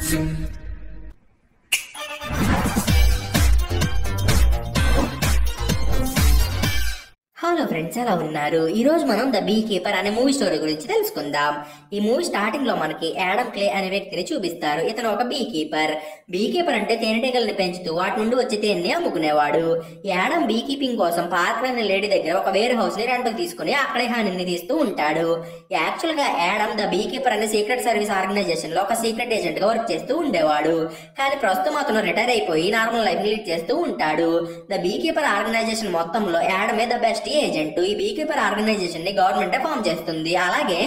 Hello friends, ఎలా ఉన్నారు? ఈ రోజు మనం ద బీ కీపర్ అనే మూవీ స్టోరీ గురించి తెలుసుకుందాం. ఈ మూవీ స్టార్టింగ్ లో మనకి యాడమ్ క్లే అనే వ్యక్తిని చూపిస్తారు. ఇతను ఒక బీ కీపర్. బీ కీపర్ అంటే తేనెటీగల్ని పెంచుతూ వాటి నుండి వచ్చే తేనెని అమ్ముకునేవాడు. యాడమ్ బీ కీపింగ్ కోసం పార్కర్ అనే లేడీ దగ్గర ఒక వేర్ హౌస్ ని రెంట్కి తీసుకుని అక్కడే హానిని తీస్తూ ఉంటాడు. యాక్చువల్ గా యాడమ్ ద బీ కీపర్ అనే సీక్రెట్ సర్వీస్ ఆర్గనైజేషన్ లో ఒక సీక్రెట్ ఏజెంట్ గా వర్క్ చేస్తూ ఉండేవాడు. కానీ ప్రస్తుతం అతను రిటైర్ అయిపోయి నార్మల్ లైఫ్ లీడ్ చేస్తూ ఉంటాడు. ద బీ కీపర్ ఆర్గనైజేషన్ మొత్తంలో యాడమే ద బెస్ట్ ఏజెంట్. ఈ బీ కీపర్ ఆర్గనైజేషన్ ని గవర్నమెంట్ ఫామ్ చేస్తుంది. అలాగే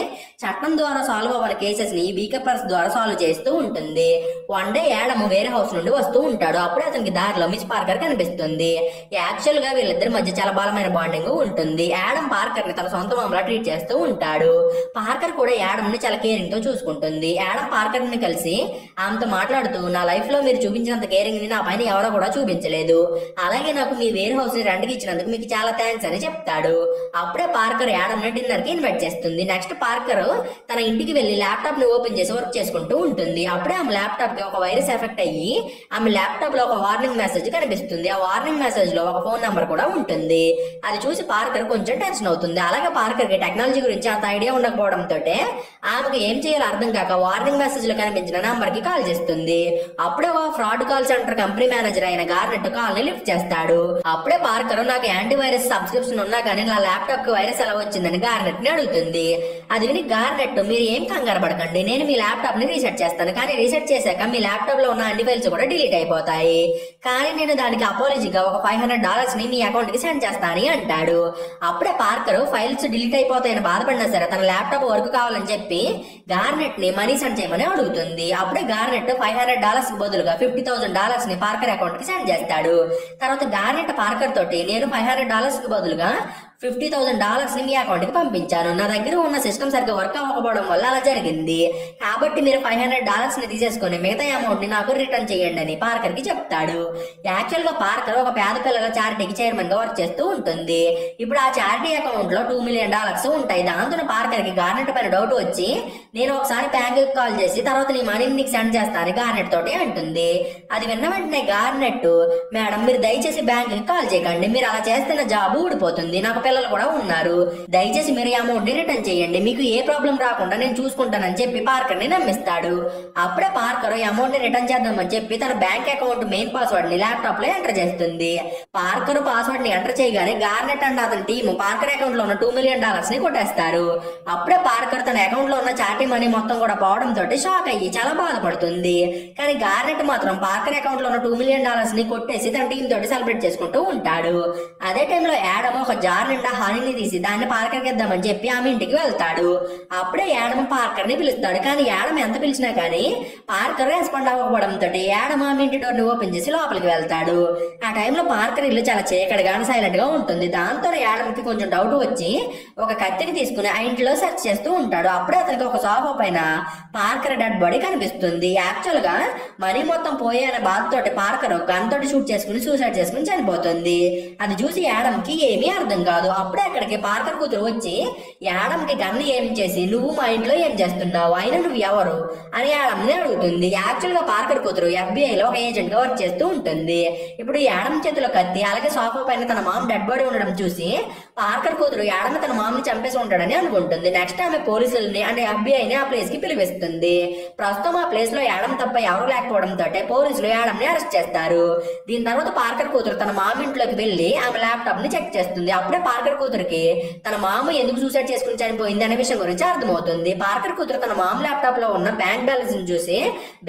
చట్టం ద్వారా సాల్వ్ అవ్వని కేసెస్ ని బీ కీపర్స్ ద్వారా సాల్వ్ చేస్తూ ఉంటుంది. వన్ డే యాడమ్ వేరే హౌస్ నుండి వస్తూ ఉంటాడు. అప్పుడే అతనికి దారిలో మిస్ పార్కర్ కనిపిస్తుంది. యాక్చువల్ గా వీళ్ళిద్దరి మధ్య చాలా బలమైన బాండింగ్ ఉంటుంది. యాడమ్ పార్కర్ ని తన సొంత మామలా ట్రీట్ చేస్తూ ఉంటాడు. పార్కర్ కూడా యాడమ్ ని చాలా కేరింగ్ తో చూసుకుంటుంది. యాడమ్ పార్కర్ ని కలిసి ఆమెతో మాట్లాడుతూ, నా లైఫ్ లో మీరు చూపించినంత కేరింగ్ ని నా పైన ఎవరో కూడా చూపించలేదు. అలాగే నాకు మీ వేర్ హౌస్ ని రెంట్కి ఇచ్చినందుకు మీకు చాలా థ్యాంక్స్ అని చెప్తాడు. అప్పుడే పార్కర్ యాడమ్ ని డిన్నర్ కి ఇన్వైట్ చేస్తుంది. నెక్స్ట్ పార్కర్ తన ఇంటికి వెళ్లి ల్యాప్టాప్ ని ఓపెన్ చేసి వర్క్ చేసుకుంటూ ఉంటుంది. అప్పుడే ఆమె ల్యాప్టాప్ కి ఒక వైరస్ ఎఫెక్ట్ అయ్యి ఆమె ల్యాప్టాప్ లో ఒక వార్నింగ్ మెసేజ్ కనిపిస్తుంది. ఆ వార్నింగ్ మెసేజ్ లో ఒక ఫోన్ నంబర్ కూడా ఉంటుంది. అది చూసి పార్కర్ కొంచెం టెన్షన్ అవుతుంది. అలాగే పార్కర్ కి టెక్నాలజీ గురించి అంత ఐడియా ఉండకపోవడంతో ఆమెకు ఏం చేయాలో అర్థం కాక వార్నింగ్ మెసేజ్ లో కనిపించిన నంబర్ కి కాల్ చేస్తుంది. అప్పుడే ఒక fraud call centre company manager అయిన గార్నెట్ కాల్ ని లిఫ్ట్ చేస్తాడు. అప్పుడే పార్కర్ నాకు యాంటీవైరస్ సబ్స్క్రిప్షన్ ఉన్నా కానీ నా ల్యాప్టాప్ కి వైరస్ ఎలా వచ్చిందని గార్నెట్ ని అడుగుతుంది. అది విని గార్నెట్, మీరు ఏం కంగారు పడకండి, నేను మీ ల్యాప్టాప్ ని రీసెట్ చేస్తాను. కానీ రీసెట్ చేశాక మీ ల్యాప్టాప్ లో ఉన్న అన్ని ఫైల్స్ కూడా డిలీట్ అయిపోతాయి. కానీ నేను దానికి అపాలజీగా ఒక $500 ని మీ అకౌంట్ కి సెండ్ చేస్తానని అంటాడు. అప్పుడే పార్కర్ ఫైల్స్ డిలీట్ అయిపోతాయని బాధపడినా సరే తన ల్యాప్టాప్ వర్క్ కావాలని చెప్పి గార్నెట్ ని మనీ సెండ్ చేయమని అడుగుతుంది. అప్పుడే గార్నెట్ $500 కి బదులుగా $50,000 ని పార్కర్ అకౌంట్ కి సెండ్ చేస్తాడు. తర్వాత గార్నెట్ పార్కర్ తోటి, నేను $500 కి బదులుగా $50,000 ని మీ అకౌంట్ కి పంపించాను. నా దగ్గర ఉన్న సిస్టమ్ సరిగ్గా వర్క్ అవ్వకపోవడం వల్ల అలా జరిగింది. కాబట్టి మీరు $500 ని తీసేసుకుని మిగతా అమౌంట్ ని నాకు రిటర్న్ చేయండి అని పార్కర్ కి చెప్తాడు. యాక్చువల్ గా పార్కర్ ఒక పేద పిల్లల చారిటీకి చైర్మన్ గా వర్క్ చేస్తూ ఉంటుంది. ఇప్పుడు ఆ చారిటీ అకౌంట్ లో $2 million ఉంటాయి. దాంతో పార్కర్ కి గార్నెట్ పైన డౌట్ వచ్చి, నేను ఒకసారి బ్యాంక్ కి కాల్ చేసి తర్వాత నీ మనీని నీకు సెండ్ చేస్తాను గార్నెట్ తోటి అంటుంది. అది విన్న వెంటనే గార్నెట్, మేడం మీరు దయచేసి బ్యాంక్ కి కాల్ చేయకండి, మీరు అలా చేస్తే నా జాబ్ ఊడిపోతుంది, నాకు పిల్లలు కూడా ఉన్నారు, దయచేసి మీరు అమౌంట్ ని రిటర్న్ చేయండి, మీకు ఏ ప్రాబ్లం రాకుండా నేను చూసుకుంటానని చెప్పి పార్కర్ ని నమ్మిస్తాడు. అప్పుడే పార్కర్ అమౌంట్ ని రిటర్న్ చేద్దామని చెప్పి తన బ్యాంక్ అకౌంట్ మెయిన్ పాస్వర్డ్ ని ల్యాప్టాప్ లో ఎంటర్ చేస్తుంది. పార్కర్ పాస్వర్డ్ ని ఎంటర్ చేయగానే గార్నెట్ అండ్ అతని టీమ్ పార్కర్ అకౌంట్ లో ఉన్న $2 million ని కొట్టేస్తారు. అప్పుడే పార్కర్ తన అకౌంట్ లో ఉన్న చార్టీ మనీ మొత్తం కూడా పోవడంతో షాక్ అయ్యి చాలా బాధపడుతుంది. కానీ గార్నెట్ మాత్రం పార్కర్ అకౌంట్ లో ఉన్న $2 million ని కొట్టేసి తన టీం తోటి సెలబ్రేట్ చేసుకుంటూ ఉంటాడు. అదే టైంలో యాడమ్ ఒక జార్ నిండా హానీని తీసి దాన్ని పార్కర్ కి ఇద్దామని చెప్పి ఆమె ఇంటికి వెళ్తాడు. అప్పుడే యాడమ్ పార్కర్ ని పిలుస్తాడు. కానీ యాడమ్ ఎంత పిలిచినా కానీ పార్కర్ రెస్పాండ్ అవ్వకపోవడంతో యాడమ్ ఆమె ఇంటి డోర్ ని ఓపెన్ చేసి లోపలికి వెళ్తాడు. ఆ టైంలో పార్కర్ ఇల్లు చాలా చీకటిగా సైలెంట్ గా ఉంటుంది. దాంతో యాడమ్ కి కొంచెం డౌట్ వచ్చి ఒక కత్తిని తీసుకుని ఆ ఇంట్లో సెర్చ్ చేస్తూ ఉంటాడు. అప్పుడే అతనికి ఒక సోఫా పైన పార్కర్ డెడ్ బాడీ కనిపిస్తుంది. యాక్చువల్ గా మనీ మొత్తం పోయే అనే బాధతోటి పార్కర్ గన్ తోటి షూట్ చేసుకుని సూసైడ్ చేసుకుని చనిపోతుంది. అది చూసి యాడమ్ కి ఏమీ అర్థం కాదు. అప్పుడే అక్కడికి పార్కర్ కూతురు వచ్చి యాడమ్ కి గన్ ఏం చేసి, నువ్వు మా ఇంట్లో ఏం చేస్తున్నావు, అయినా నువ్వు ఎవరు అని యాడమ్ ని అడుగుతుంది. యాక్చువల్ గా పార్కర్ కూతురు FBI లో ఒక ఏజెంట్ గా వర్క్ చేస్తూ ఉంటుంది. ఇప్పుడు యాడమ్ చేతిలో కత్తి, అలాగే సోఫా పైన తన మామ్ డెడ్ బాడీ ఉండడం చూసి పార్కర్ కూతురు యాడమ్ తన మామ్ ని చంపేసి ఉంటాడని అనుకుంటుంది. నెక్స్ట్ ఆమె పోలీసుల్ని అంటే FBI ని ఆ ప్లేస్ కి పిలిపిస్తుంది. ప్రస్తుతం ఆ ప్లేస్ లో యాడమ్ తప్ప ఎవరు లేకపోవడంతో పోలీసులు యాడమ్ ని అరెస్ట్ చేస్తారు. దీని తర్వాత పార్కర్ కూతురు తన మామ ఇంట్లోకి వెళ్లి ఆమె ల్యాప్టాప్ ని చెక్ చేస్తుంది. అప్పుడే పార్కర్ కూతురికి తన మామ ఎందుకు సూసైడ్ చేసుకుని చనిపోయింది అనే విషయం గురించి అర్థమవుతుంది. పార్కర్ కూతురు తన మామ ల్యాప్టాప్ లో ఉన్న బ్యాంక్ బ్యాలెన్స్ ని చూసి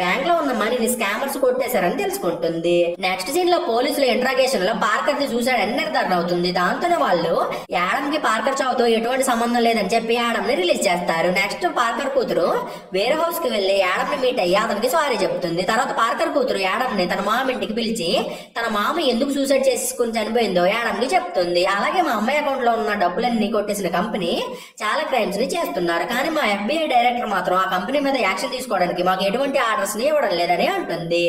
బ్యాంక్ లో ఉన్న మనీని స్కామర్స్ కొట్టేశారని తెలుసుకుంటుంది. నెక్స్ట్ సీన్ లో పోలీసుల ఇంట్రాగేషన్ లో పార్కర్ ది సూసైడ్ అని నిర్ధారణ అవుతుంది. దాంతోనే వాళ్ళు యాడమ్ కి పార్కర్ చావుతో ఎటువంటి సంబంధం లేదని చెప్పి యాడమ్ ని రిలీజ్ చేస్తారు. నెక్స్ట్ పార్కర్ కూతురు వేర్ హౌస్ కి వెళ్లి యాడమ్ ని మీట్ అయ్యి అతనికి సారీ చెప్తుంది. తర్వాత పార్కర్ కూతురు యాడమ్ ని తన మామ ఇంటికి పిలిచి తన మామ ఎందుకు సూసైడ్ చేసుకుని చనిపోయిందో యాడమ్ కి చెప్తుంది. అలాగే మా అమ్మాయి అకౌంట్ లో ఉన్న డబ్బులన్నీ కొట్టేసిన కంపెనీ చాలా క్రైమ్స్ ని చేస్తున్నారు. కానీ మా FBI డైరెక్టర్ మాత్రం ఆ కంపెనీ మీద యాక్షన్ తీసుకోవడానికి మాకు ఎటువంటి ఆర్డర్స్ ని ఇవ్వడం లేదని అంటుంది.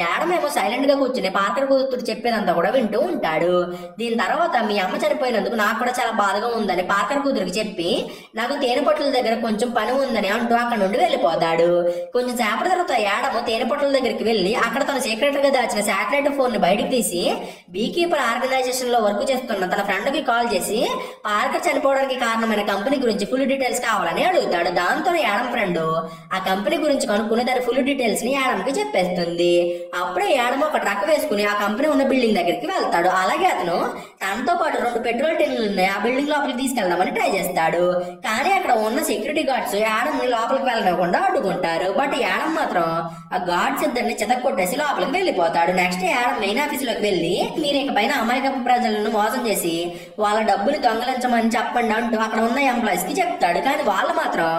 యాడమ్ ఏమో సైలెంట్ గా కూర్చుని పార్కర్ కూతురు చెప్పేదంతా కూడా వింటూ ఉంటాడు. దీని తర్వాత మీ అమ్మ చనిపోయినందుకు నాకు కూడా చాలా బాధగా ఉందని పార్కర్ కూతురికి చెప్పి నాకు తేనెపట్టుల దగ్గర కొంచెం పని ఉందని అంటూ అక్కడ నుండి వెళ్ళిపోతాడు. కొంచెం సేపటి తర్వాత యాడమ్ తేనెపట్టుల దగ్గరికి వెళ్లి అక్కడ తన సీక్రెట్ గా దాచిన శాటిలైట్ ఫోన్ ని బయటికి తీసి బీకీపర్ ఆర్గనైజేషన్ లో వర్క్ చేస్తున్న తన ఫ్రెండ్ కి కాల్ చేసి పార్కర్ చనిపోవడానికి కారణమైన కంపెనీ గురించి ఫుల్ డీటెయిల్స్ కావాలని అడుగుతాడు. దాంతో యాడమ్ ఫ్రెండ్ ఆ కంపెనీ గురించి కనుక్కుని దాని ఫుల్ డీటెయిల్స్ ని యాడమ్ కి చెప్పేస్తుంది. అప్పుడే యాడమ్ ఒక ట్రక్ వేసుకుని ఆ కంపెనీ ఉన్న బిల్డింగ్ దగ్గరికి వెళ్తాడు. అలాగే అతను తనతో పాటు 2 పెట్రోల్ టిన్లు ఉన్నాయి ఆ బిల్డింగ్ లోపలికి తీసుకెళ్దామని ట్రై చేస్తాడు. కానీ అక్కడ ఉన్న సెక్యూరిటీ గార్డ్స్ యాడమ్ ని లోపలికి వెళ్ళనివ్వకుండా అడ్డుకుంటారు. బట్ యాడమ్ మాత్రం ఆ గార్డ్స్ ఇద్దరిని చెతక్కొట్టేసి లోపలికి వెళ్ళిపోతాడు. నెక్స్ట్ యాడమ్ మెయిన్ ఆఫీస్ లోకి వెళ్లి మీరు ఇకపైన అమాయకపు ప్రజలను మోసం చేసి వాళ్ళ డబ్బులు దొంగలించమని చెప్పండి అంటూ అక్కడ ఉన్న ఎంప్లాయీస్ కి చెప్తాడు. కానీ వాళ్ళు మాత్రం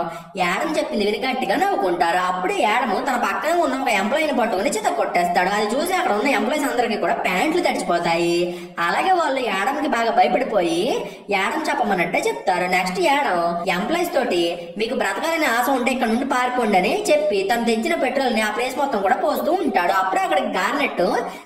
యాడమ్ చెప్పింది విని గట్టిగా నవ్వుకుంటారు. అప్పుడే యాడమ్ తన పక్కన ఉన్న ఒక ఎంప్లాయీని పట్టుకుని చితక్కొట్టేస్తాడు. అది చూసి అక్కడ ఉన్న ఎంప్లాయీస్ అందరికీ కూడా ప్యాంట్లు తడిచిపోతాయి. అలాగే వాళ్ళు యాడమ్ కి బాగా భయపడిపోయి యాడమ్ చెప్పమన్నట్టే చెప్తారు. నెక్స్ట్ యాడమ్ ఎంప్లాయీస్ తోటి మీకు బ్రతకాలని ఆశ ఉంటే ఇక్కడ నుండి పారిపోండి అని చెప్పి తను తెచ్చిన పెట్రోల్ ని ఆ ప్లేస్ మొత్తం కూడా పోస్తూ ఉంటాడు. అప్పుడే అక్కడికి గార్నెట్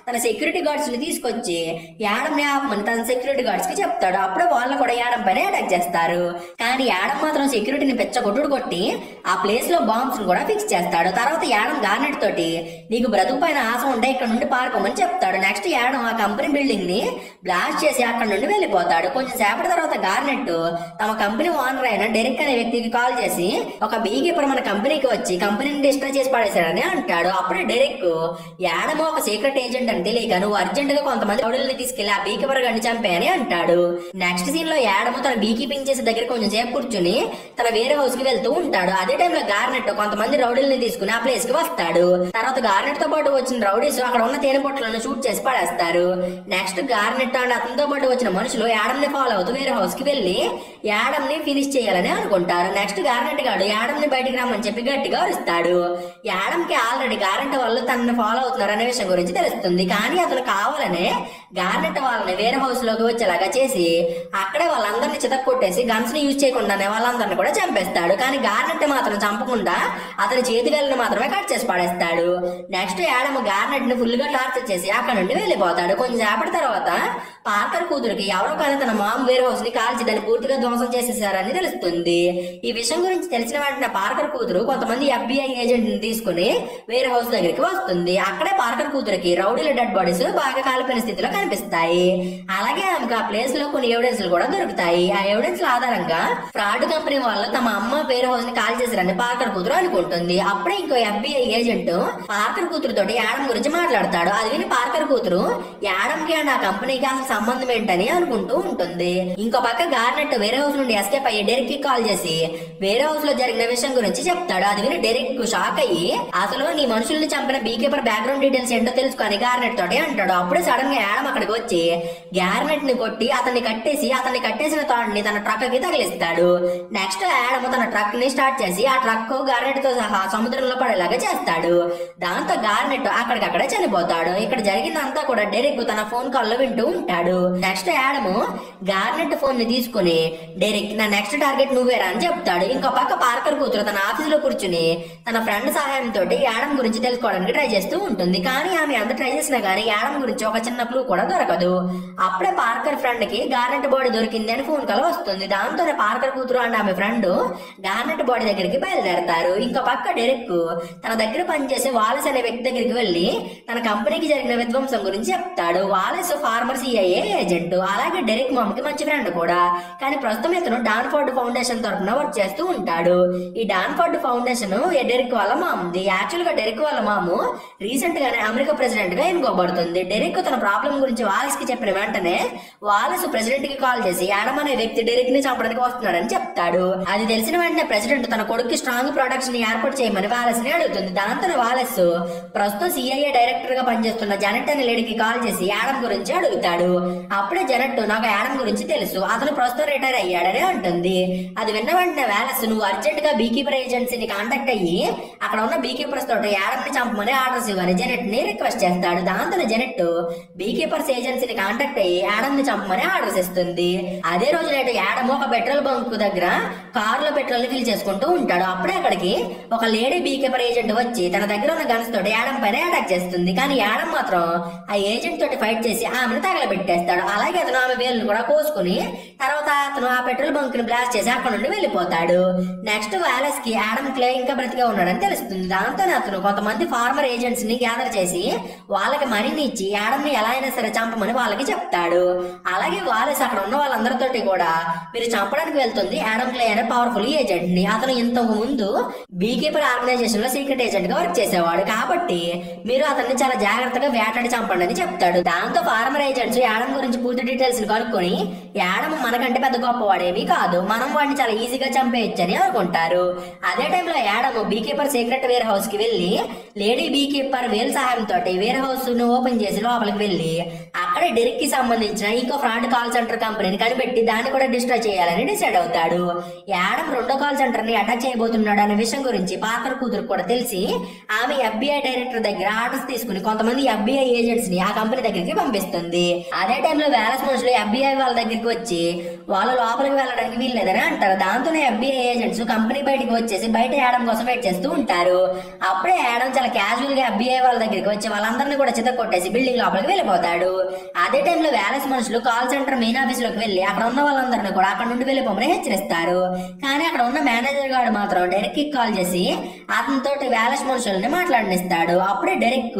తన సెక్యూరిటీ గార్డ్స్ ని తీసుకొచ్చి యాడమ్ ని ఆపమని తన సెక్యూరిటీ గార్డ్స్ కి చెప్తాడు. అప్పుడే వాళ్ళు కూడా యాడమ్ పైన అటాక్ చేస్తారు. కానీ యాడమ్ మాత్రం సెక్యూరిటీని పెచ్చగొట్టుడు కొట్టి ఆ ప్లేస్ లో బాంబ్స్ కూడా ఫిక్స్ చేస్తాడు. తర్వాత యాడమ్ గార్నెట్ తోటి నీకు బ్రతుకు పైన ఆశ ఉంటే ఇక్కడ నుండి పారిపోమని చెప్తాడు. నెక్స్ట్ యాడమ్ ఆ కంపెనీ బిల్డింగ్ ని బ్లాస్ట్ చేసి అక్కడ నుండి వెళ్ళిపోతాడు. కొంచెం సేపటి తర్వాత గార్నెట్ తమ కంపెనీ ఓనర్ అయిన డెరిక్ అనే వ్యక్తికి కాల్ చేసి ఒక బీకీపర్ మన కంపెనీకి వచ్చి కంపెనీని డిస్ట్రాయ్ చేసి పడేశాడని అంటాడు. అప్పుడే డెరిక్ యాడమ్ ఒక సీక్రెట్ ఏజెంట్ అని తెలియక నువ్వు అర్జెంట్ గా కొంతమంది రౌడీల్ని తీసుకెళ్లి ఆ బీకీపర్ గడిని చంపేయని అంటాడు. నెక్స్ట్ సీన్ లో యాడమ్ తన బీకీపింగ్ చేసే దగ్గర కొంచెం సేపు కూర్చుని తన వేరే హౌస్ కి వెళ్తూ ఉంటాడు. అదే టైంలో గార్నెట్ కొంతమంది రౌడీల్ని తీసుకుని ఆ ప్లేస్ కి వస్తాడు. తర్వాత గార్నెట్ తో పాటు వచ్చిన రౌడీస్ అక్కడ ఉన్న తేనె పొట్లను షూట్ చేసి పడేస్తారు. నెక్స్ట్ గార్నెట్ అండ్ అతనితో పాటు వచ్చిన మనుషులు యాడమ్ ని ఫాలో అవుతూ వేరే హౌస్ కి వెళ్లి యాడమ్ ని ఫినిష్ చేయాలని అనుకుంటారు. నెక్స్ట్ గార్నెట్ గాడు యాడమ్ ని బయటికి రమ్మని చెప్పి గట్టిగా అరుస్తాడు. యాడమ్ కి ఆల్రెడీ గార్నెట్ వాళ్ళు తనని ఫాలో అవుతున్నారు అనే విషయం గురించి తెలుస్తుంది. కానీ అతను కావాలనే గార్నెట్ వాళ్ళని వేరే హౌస్ లోకి వచ్చేలాగా చేసి అక్కడే వాళ్ళందరినీ చితక్కొట్టేసి గన్స్ ని యూజ్ చేయకుండానే వాళ్ళందరినీ కూడా చంపేస్తాడు. కానీ గార్నెట్ మాత్రం చంపకుండా అతని చేతి వేళ్ళని మాత్రమే కట్ చేసి పడేస్తాడు. నెక్స్ట్ యాడమ్ గార్నెట్ ని ఫుల్ గా టార్చర్ చేసి అక్కడ నుండి వెళ్ళిపోతాడు. కొంచెం సేపటి తర్వాత పార్కర్ కూతురికి ఎవరో కానీ తన మామ్ వేరే హౌస్ ని కాల్చి దాన్ని పూర్తిగా ధ్వంసం చేసేసారని తెలుస్తుంది. ఈ విషయం గురించి తెలిసిన వెంటనే పార్కర్ కూతురు కొంతమంది FBI ఏజెంట్ ని తీసుకుని వేరే హౌస్ దగ్గరికి వస్తుంది. అక్కడే పార్కర్ కూతురికి రౌడీల డెడ్ బాడీస్ బాగా కాలిపోయిన స్థితిలో కనిపిస్తాయి. అలాగే ఆమెకు ఆ ప్లేస్ లో కొన్ని ఎవిడెన్స్ కూడా దొరుకుతాయి. ఆ ఎవిడెన్స్ ఆధారంగా ఫ్రాడ్ కంపెనీ వాళ్ళు తమ అమ్మ వేరే హౌస్ ని కాల్ చేశారని పార్కర్ కూతురు అనుకుంటుంది. అప్పుడే ఇంకో FBI ఏజెంట్ పార్కర్ కూతురు తోటి యాడమ్ గురించి మాట్లాడతాడు. అది విని పార్కర్ కూతురు యాడమ్ కి అండ్ ఆ కంపెనీకి అసలు సంబంధం ఏంటని అనుకుంటూ ఉంటుంది. ఇంకో పక్క గార్నెట్ వేరే హౌస్ నుండి ఎస్కేప్ అయ్యి డెరిక్ కి కాల్ చేసి వేరే హౌస్ లో జరిగిన విషయం గురించి చెప్తాడు. అది విని డెరిక్ షాక్ అయ్యి అసలు నీ మనుషుల్ని చంపిన బీకీపర్ బ్యాక్గ్రౌండ్ డీటెయిల్స్ ఏంటో తెలుసుకొని గార్నెట్ తోటి అంటాడు. అప్పుడే సడన్ గా యాడమ్ అక్కడికి వచ్చి గార్నెట్ ని కొట్టి అతన్ని కట్టేసిన తాడుని తన ట్రక్ కి తగిలిస్తాడు. నెక్స్ట్ యాడమ్ తన ట్రక్ ని స్టార్ట్ చేసి ఆ ట్రక్ గార్నెట్ తో సహా సముద్రంలో పడేలాగా చేస్తాడు. దాంతో గార్నెట్ అక్కడికక్కడే చనిపోతాడు. ఇక్కడ జరిగిందంతా కూడా డెరిక్ తన ఫోన్ కాల్ లో వింటూ ఉంటాడు. నెక్స్ట్ యాడమ్ గార్నెట్ ఫోన్ ని తీసుకుని డెరిక్ నా నెక్స్ట్ టార్గెట్ నువ్వేరా అని చెప్తాడు. ఇంకో పక్క పార్కర్ కూతురు తన ఆఫీస్ లో కూర్చుని తన ఫ్రెండ్ సహాయంతో యాడమ్ గురించి తెలుసుకోవడానికి ట్రై చేస్తూ ఉంటుంది. కానీ ఆమె ఎంత ట్రై చేసినా గానీ యాడమ్ గురించి ఒక చిన్న క్లూ కూడా దొరకదు. అప్పుడే పార్కర్ ఫ్రెండ్ కి గార్నెట్ బాడీ దొరికింది అని ఫోన్ కాల్ వస్తుంది. దాంతోనే పార్కర్ కూతురు అండ్ ఆమె ఫ్రెండ్ గార్నెట్ బాడీ దగ్గరికి బయలుదేరతారు. ఇంకో పక్క డెరిక్ తన దగ్గర పనిచేసే వాలెస్ అనే వ్యక్తి దగ్గరికి వెళ్లి తన కంపెనీకి జరిగిన విధ్వంసం గురించి చెప్తాడు. Wallace former CIA agent. అలాగే డెరిక్ మామ్ కి మంచి ఫ్రెండ్ కూడా. కానీ ప్రస్తుతం ఇతను డాన్ఫోర్డ్ ఫౌండేషన్ తరఫున వర్క్ చేస్తూ ఉంటాడు. ఈ డాన్ఫోర్డ్ ఫౌండేషన్ డెరిక్ వాళ్ళ మామ్ది. యాక్చువల్ గా డెరిక్ వాళ్ళ మాము రీసెంట్ గానే అమెరికా ప్రెసిడెంట్ గా ఎన్నుకోబడుతుంది. డెరిక్ తన ప్రాబ్లం గురించి వాలెస్ కి చెప్పిన వెంటనే వాలెస్ ప్రెసిడెంట్ కి కాల్ చేసి యాడమ్ అనే వ్యక్తి డెరిక్ ని చంపడానికి వస్తున్నాడని చెప్తాడు. అది తెలిసిన వెంటనే ప్రెసిడెంట్ తన కొడుకు స్ట్రాంగ్ ప్రొటెక్షన్ ని ఏర్పాటు చేయమని వాలెస్ ని అడుగుతుంది. దాంతో వాలెస్ ప్రస్తుతం CIA డైరెక్టర్ గా పనిచేస్తున్న జానెట్ అనే లేడీకి కాల్ చేసి యాడమ్ గురించి అడుగుతాడు. అప్పుడే జెనెట్ నాకు యాడమ్ గురించి తెలుసు, అతను ప్రస్తుతం రిటైర్ అయ్యాడని అంటుంది. అది విన్న వెంటనే వేలస్ నువ్వు అర్జెంట్ గా బీకీపర్ ఏజెన్సీని కాంటాక్ట్ అయ్యి అక్కడ ఉన్న బీకీపర్స్ తోటి యాడమ్ ని చంపమని ఆర్డర్స్ ఇవ్వని జెనెట్ ని రిక్వెస్ట్ చేస్తాడు. దాంతో జెనెట్ బీకీపర్స్ ఏజెన్సీని కాంటాక్ట్ అయ్యి యాడమ్ ని చంపమని ఆర్డర్స్ ఇస్తుంది. అదే రోజు నైట్ యాడమ్ ఒక పెట్రోల్ బంక్ దగ్గర కారులో పెట్రోల్ ని ఫిల్ చేసుకుంటూ ఉంటాడు. అప్పుడే అక్కడికి ఒక లేడీ బీకీపర్ ఏజెంట్ వచ్చి తన దగ్గర ఉన్న గన్స్ తోటి యాడమ్ పైన అటాక్ చేస్తుంది. కానీ యాడమ్ మాత్రం ఆ ఏజెంట్ తోటి ఫైట్ చేసి ఆమెను తగలబెట్టేస్తాడు. అలాగే అతను ఆమె వేలును కూడా కోసుకుని తర్వాత అతను ఆ పెట్రోల్ బంక్ ని బ్లాస్ట్ చేసి అక్కడ నుండి వెళ్ళిపోతాడు. నెక్స్ట్ వాలెస్ కి యాడమ్ క్లే ఇంకా బ్రతిగా ఉన్నాడని తెలుస్తుంది. దాంతో అతను కొంతమంది ఫార్మర్ ఏజెంట్స్ ని గ్యాదర్ చేసి వాళ్ళకి మనీని ఇచ్చి యాడమ్ ని ఎలా అయినా సరే చంపమని వాళ్ళకి చెప్తాడు. అలాగే వాలెస్ అక్కడ ఉన్న వాళ్ళందరితోటి కూడా మీరు చంపడానికి వెళ్తుంది యాడమ్ క్లే అనే పవర్ఫుల్ ఏజెంట్ ని. అతను ఇంతకు ముందు బీకీపర్ ఆర్గనైజేషన్ లో సీక్రెట్ ఏజెంట్ గా వర్క్ చేసేవాడు కాబట్టి మీరు అతన్ని చాలా జాగ్రత్తగా వేటాడి చంపండి అని చెప్తాడు. దాంతో ఫార్మర్ ఏజెంట్స్ యాడమ్ గురించి పూర్తి డీటెయిల్స్ కనుక్కొని యాడమ్ మనకంటే పెద్ద గొప్పవాడేమీ కాదు, మనం వాడిని చాలా ఈజీగా చంపేయచ్చు అని అనుకుంటారు. అదే టైంలో యాడమ్ బీకీపర్ సీక్రెట్ వేర్ హౌస్ కి వెళ్లి లేడీ బీకీపర్ వేల్ సహాయంతో వేర్ హౌస్ ను ఓపెన్ చేసి లోపలికి వెళ్లి అక్కడ డెరిక్ కి సంబంధించిన ఇంకో ఫ్రాడ్ కాల్ సెంటర్ కంపెనీని కనిపెట్టి దాన్ని కూడా డిస్ట్రాయ్ చేయాలని డిసైడ్ అవుతాడు. యాడమ్ రెండో కాల్ సెంటర్ ని అటాక్ చేయబోతున్నాడు అనే విషయం గురించి పార్కర్ కూతురు కూడా తెలిసి ఆమె FBI డైరెక్టర్ దగ్గర ఆర్డర్స్ తీసుకుని కొంతమంది FBI ఏజెంట్స్ ని ఆ కంపెనీ దగ్గరికి పంపిస్తుంది. అదే టైంలో వేలస్ మనుషులు FBI వాళ్ళ దగ్గరికి వచ్చి వాళ్ళు లోపలికి వెళ్ళడానికి వీల్లేదని అంటారు. దాంతోనే FBI ఏజెంట్స్ కంపెనీ బయటికి వచ్చేసి బయట యాడమ్ కోసం వెయిట్ చేస్తూ ఉంటారు. అప్పుడే యాడమ్ చాలా క్యాజువల్ గా FBI వాళ్ళ దగ్గరికి వచ్చి వాళ్ళందరినీ కూడా చిత్త కొట్టేసి బిల్డింగ్ లోపలికి వెళ్ళిపోతాడు. అదే టైంలో వేలస్ మనుషులు కాల్ సెంటర్ మెయిన్ ఆఫీస్ లోకి వెళ్లి అక్కడ ఉన్న వాళ్ళందరినీ కూడా అక్కడ నుండి వెళ్ళిపోమని హెచ్చరిస్తారు. కానీ అక్కడ ఉన్న మేనేజర్ గారు మాత్రం డెరెక్ కి కాల్ చేసి అతనితో వేలస్ మనుషుల్ని మాట్లాడనిస్తాడు. అప్పుడే డెరెక్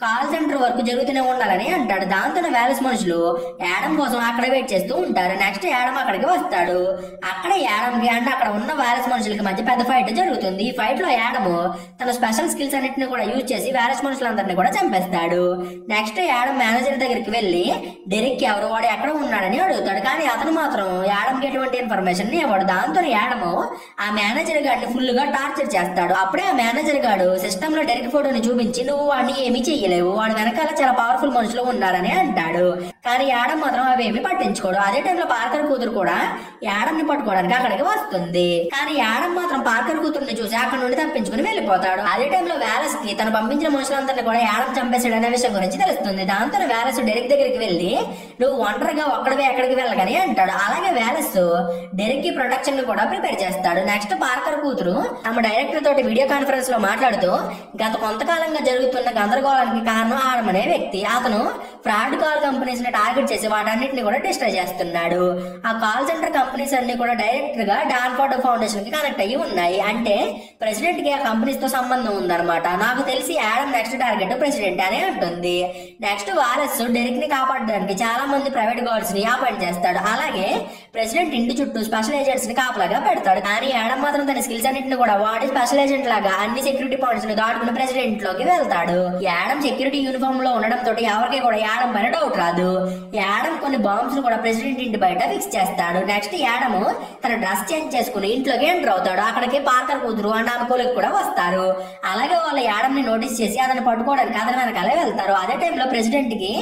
కాల్ సెంటర్ వర్క్ జరుగుతూనే ఉండాలని అంటాడు. దాంతో వేలస్ మనుషులు యాడమ్ కోసం అక్కడ వెయిట్ చేస్తూ ఉంటారు. నెక్స్ట్ యాడమ్ అక్కడికి వస్తాడు. అక్కడ యాడమ్ కి అంటే అక్కడ ఉన్న వేలస్ మనుషులకి మధ్య పెద్ద ఫైట్ జరుగుతుంది. ఈ ఫైట్ లో యాడమ్ తన స్పెషల్ స్కిల్స్ అన్నిటిని కూడా యూజ్ చేసి వేలస్ మనుషులందరినీ కూడా చంపేస్తాడు. నెక్స్ట్ యాడమ్ మేనేజర్ దగ్గరికి వెళ్లి డెరెక్ ఎవరు వాడు ఎక్కడ ఉన్నాడని అడుగుతాడు. కానీ అతను మాత్రం యాడమ్ కి ఎటువంటి ఇన్ఫర్మేషన్ ఇవ్వడు. దాంతో యాడమ్ ఆ మేనేజర్ గారిని ఫుల్ గా టార్చర్ చేస్తాడు. అప్పుడే ఆ మేనేజర్ గారు సిస్టమ్ లో డెరెక్ ఫోటోని చూపించి నువ్వు వాడిని ఏమీ చెయ్యలేవు, వాడి వెనకాల చాలా పవర్ఫుల్ మనుషులు ఉన్నారని అంటాడు. కానీ యాడమ్ మాత్రం అవేమి పట్టించుకోడు. అదే టైంలో పార్కర్ కూతురు కూడా యాడమ్ ని పట్టుకోవడానికి అక్కడికి వస్తుంది. కానీ యాడమ్ మాత్రం పార్కర్ కూతురుని చూసి అక్కడ నుండి తప్పించుకుని వెళ్ళిపోతాడు. అదే టైంలో వేలస్ కి తను పంపించిన మనుషులందరినీ కూడా యాడమ్ చంపేశాడు అనే విషయం గురించి తెలుస్తుంది. దాంతో వేలస్ డెరెక్ దగ్గరికి వెళ్లి నువ్వు ఒంటరిగా ఒక్కడివే ఎక్కడికి వెళ్ళగని అంటాడు. అలాగే వేలస్ డెరెక్ కి ప్రొటెక్షన్ ని కూడా ప్రిపేర్ చేస్తాడు. నెక్స్ట్ పార్కర్ కూతురు తమ డైరెక్టర్ తోటి వీడియో కాన్ఫరెన్స్ లో మాట్లాడుతూ గత కొంతకాలంగా జరుగుతున్న గందరగోళానికి కారణం ఆడమ్ అనే వ్యక్తి. అతను ఫ్రాడ్ కాల్ కంపెనీస్ ని టార్గెట్ చేసి వాటన్నిటిని కూడా డిస్ట్రాయ్ చేస్తున్నాడు. ఆ కాల్ సెంటర్ కంపెనీస్ అన్ని కూడా డైరెక్ట్ గా డాన్ఫోర్డ్ ఫౌండేషన్ కి కనెక్ట్ అయ్యి ఉన్నాయి. అంటే ప్రెసిడెంట్ కి ఆ కంపెనీస్ తో సంబంధం ఉందన్నమాట. నాకు తెలిసి యాడమ్ నెక్స్ట్ టార్గెట్ ప్రెసిడెంట్ అని అంటుంది. నెక్స్ట్ వాలెస్ డెరెక్ ని కాపాడడానికి చాలా మంది ప్రైవేట్ గార్డ్స్ ని అపాయింట్ చేస్తాడు. అలాగే ప్రెసిడెంట్ ఇంటి చుట్టూ స్పెషల్ ఏజెంట్స్ ని కాపలాగా పెడతాడు. కానీ యాడమ్ మాత్రం తన స్కిల్స్ అన్నింటిని కూడా వాడి స్పెషల్ ఏజెంట్ లాగా అన్ని సెక్యూరిటీ పాయింట్స్ ని దాటుకుని ప్రెసిడెంట్ లోకి వెళ్తాడు. యాడమ్ సెక్యూరిటీ యూనిఫామ్ లో ఉండడం తోటి ఎవరికి కూడా యాడమ్ పైన డౌట్ రాదు. యాడమ్ కొన్ని బాంబ్స్ ను కూడా ప్రెసిడెంట్ ఇంటి బయట ఫిక్స్ చేస్తాడు. నెక్స్ట్ యాడమ్ తన డ్రెస్ చేంజ్ చేసుకుని ఇంట్లోకి ఎంటర్ అవుతాడు. అక్కడికి పార్కర్ కూతురు అండ్ ఆమె కొలిక్ కూడా వస్తారు. అలాగే వాళ్ళు యాడమ్ ని నోటీస్ చేసి అతను పట్టుకోవడానికి అతని వెనకాలే వెళ్తారు. అదే టైంలో ప్రెసిడెంట్ కి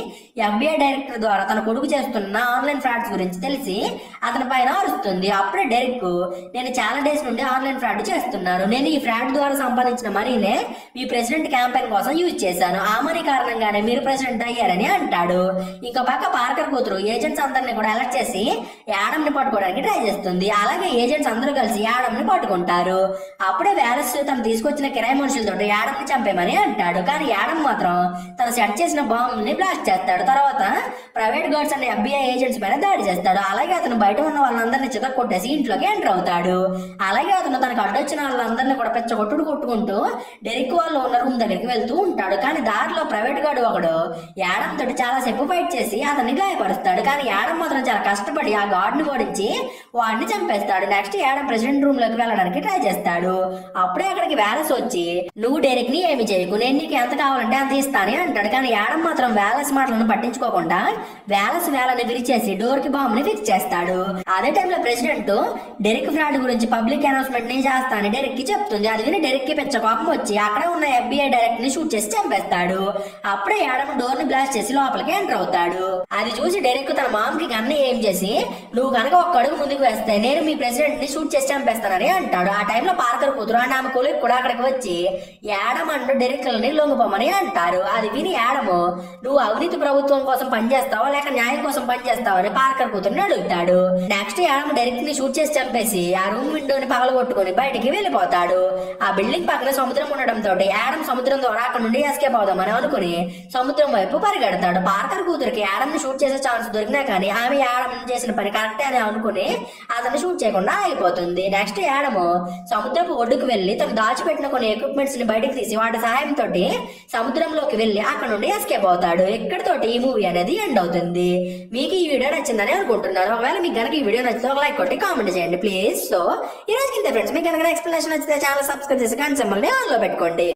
FBI డైరెక్టర్ ద్వారా తన కొడుకు చేస్తున్న ఆన్లైన్ ఫ్రాడ్స్ గురించి తెలిసి అతని పైన అరుస్తుంది. అప్పుడే డెరెక్ నేను చాలా డేస్ నుండి ఆన్లైన్ ఫ్రాడ్ చేస్తున్నాను, నేను ఈ ఫ్రాడ్ ద్వారా సంపాదించిన మనీనే మీ ప్రెసిడెంట్ క్యాంపెయిన్ కోసం యూజ్ చేశాను, ఆ మనీ కారణంగానే మీరు ప్రెసిడెంట్ అయ్యారని అంటాడు. ఇంకో పక్క పార్కర్ కూతురు ఏజెంట్స్ అందరినీ కూడా అలర్ట్ చేసి యాడమ్ ని పట్టుకోవడానికి ట్రై చేస్తుంది. అలాగే ఏజెంట్స్ అందరూ కలిసి యాడమ్ ని పట్టుకుంటారు. అప్పుడే వేలస్ తను తీసుకొచ్చిన కిరాయి మనుషులతో యాడమ్ ని చంపేమని అంటాడు. కానీ యాడమ్ మాత్రం తను సెట్ చేసిన బాంబ్ ని బ్లాస్ట్ చేస్తాడు. తర్వాత ప్రైవేట్ గార్డ్స్ అనే FBI ఏజెంట్స్ పైన దాడి చేస్తాడు. అలాగే అతను బయట ఉన్న వాళ్ళందరినీ చిత్త కొట్టేసి ఇంట్లోకి ఎంటర్ అవుతాడు. అలాగే అతను తనకు అడ్డొచ్చిన వాళ్ళందరినీ కూడా కొట్టుకుంటూ డెరెక్ వాళ్ళు ఉన్న రూమ్ దగ్గరికి వెళ్తూ ఉంటాడు. కానీ దారిలో ప్రైవేట్ గార్డ్ ఒకడు యాడమ్ తోటి చాలా సేపు ఫైట్ చేసి అతన్ని గాయపరుస్తాడు. కానీ యాడమ్ మాత్రం చాలా కష్టపడి ఆ గార్డ్ ని ఓడించి వాడిని చంపేస్తాడు. నెక్స్ట్ యాడమ్ ప్రెసిడెంట్ రూమ్ లోకి వెళ్ళడానికి ట్రై చేస్తాడు. అప్పుడే అక్కడికి వేలస్ వచ్చి నువ్వు డెరెక్ ని ఏమి చేయకు, నేను నీకు ఎంత కావాలంటే అంత ఇస్తాను అంటాడు. కానీ యాడమ్ మాత్రం వేలస్ మాటలను పట్టించుకోకుండా వేలని విరిచేసి డోర్ కి బాంబ్ ని ఫిక్స్ చేస్తాడు. అదే టైంలో ప్రెసిడెంట్ డెరిక్ ఫ్రాడ్ గురించి పబ్లిక్ అనౌన్స్మెంట్ ని చేస్తానని డెరిక్ కి చెప్తుంది. అది విని డెరిక్ కి పెద్ద కోపం వచ్చి అక్కడ ఉన్న FBI డైరెక్టర్ ని షూట్ చేసి చంపేస్తాడు. అప్పుడే యాడమ్ డోర్ ని బ్లాస్ట్ చేసి లోపలికి ఎంటర్ అవుతాడు. అది చూసి డెరిక్ తన మామ్ కి గన్ ఏం చేసి నువ్వు కనుక ఒక్క అడుగు ముందుకు వేస్తే నేను మీ ప్రెసిడెంట్ ని షూట్ చేసి చంపేస్తానని అంటాడు. ఆ టైంలో పార్కర్ కూతురు అండ్ ఆమె కొలిక్ కూడా అక్కడికి వచ్చి యాడమ్ అండ్ డెరిక్ ని లొంగిపోమని అంటారు. అది విని యాడమ్ నువ్వు అవినీతి ప్రభుత్వం కోసం పనిచేస్తావా లేక న్యాయం కోసం పనిచేస్తావా అని పార్కర్ కూతురుని అడుగుతాడు. నెక్స్ట్ యాడమ్ డెరిక్ ని షూట్ చేసి చంపేసి ఆ రూమ్ విండోని పగలగొట్టుకుని బయటికి వెళ్ళిపోతాడు. ఆ బిల్డింగ్ పక్కన సముద్రం ఉండడంతో యాడమ్ సముద్రం ద్వారా అక్కడ నుండి ఎస్కేప్ అవుదామని అనుకుని సముద్రం వైపు పరిగెడతాడు. పార్కర్ కూతురికి యాడమ్ ని షూట్ చేసే ఛాన్స్ దొరికినా కానీ ఆమె యాడమ్ చేసిన పని కరెక్టే అని అనుకుని అతన్ని షూట్ చేయకుండా ఆగిపోతుంది. నెక్స్ట్ యాడమ్ సముద్రపు ఒడ్డుకు వెళ్లి తను దాచిపెట్టిన కొన్ని ఎక్విప్మెంట్స్ ని బయటకు తీసి వాటి సహాయంతో సముద్రంలోకి వెళ్లి అక్కడ నుండి ఎస్కేప్ అవుతాడు. ఇక్కడితోటి ఈ మూవీ అనేది ఎండ్ అవుతుంది. మీకు ఈ వీడియో నచ్చిందని అనుకుంటున్నాను. ఒకవేళ మీకు కనుక ఈ వీడియో నచ్చితే ఒక లైక్ కొట్టి కామెంట్ చేయండి ప్లీజ్. సో ఈ రోజు కింద ఫ్రెండ్స్ మీకు కనుక ఎక్స్ప్లెనేషన్ నచ్చితే ఛానల్ సబ్స్క్రైబ్ చేసి గంట సింబల్ ని ఆన్ లో పెట్టుకోండి.